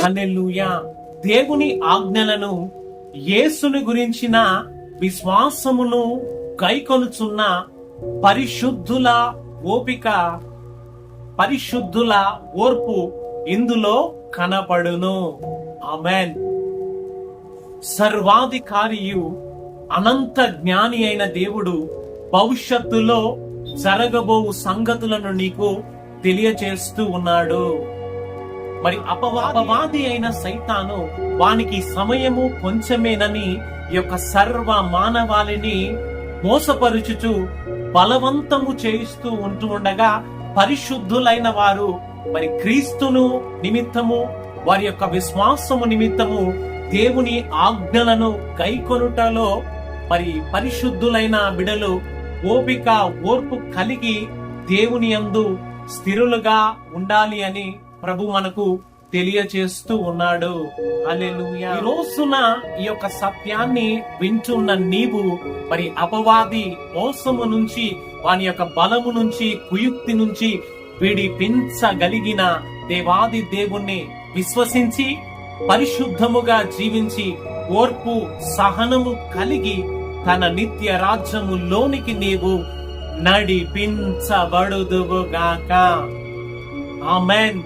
హల్లెలూయా. దేవుని ఆజ్ఞలను, యేసుని గురించిన విశ్వాసమును గైకొనుచున్న పరిశుద్ధుల ఓపిక, పరిశుద్ధుల ఓర్పు ఇందులో కనపడును. ఆమేన్. సర్వాధికారియు, అనంత జ్ఞాని అయిన దేవుడు భవిష్యత్తులో జరగబోవు సంగతులను నీకు తెలియచేస్తూ ఉన్నాడు. మరి అపవాది అయిన సైతాను వానికి సమయము కొంచెమేనని ఈ యొక్క సర్వ మానవాళిని మోసపరుచుచు బలవంతము చేయిస్తూ ఉండగా, పరిశుద్ధులైన వారు మరి క్రీస్తును నిమిత్తము, వారి యొక్క విశ్వాసము నిమిత్తము దేవుని ఆజ్ఞలను గైకొనుటలో మరి పరిశుద్ధులైన బిడలు ఓపిక, ఓర్పు కలిగి దేవుని యందు స్థిరులుగా ఉండాలి అని ప్రభు మనకు తెలియచేస్తూ ఉన్నాడు. హల్లెలూయా. ఈ రోజున ఈ యొక్క సత్యాన్ని వింటున్న నీవు మరి అపవాది మోసము నుంచి, వాని యొక్క బలము నుంచి, కుయుక్తి నుంచి విడిపించగలిగిన దేవాది దేవుణ్ణి విశ్వసించి పరిశుద్ధముగా జీవించి ఓర్పు, సహనము కలిగి తన నిత్య రాజ్యములోనికి నీవు నడిపించబడుదువుగాక. ఆమేన్.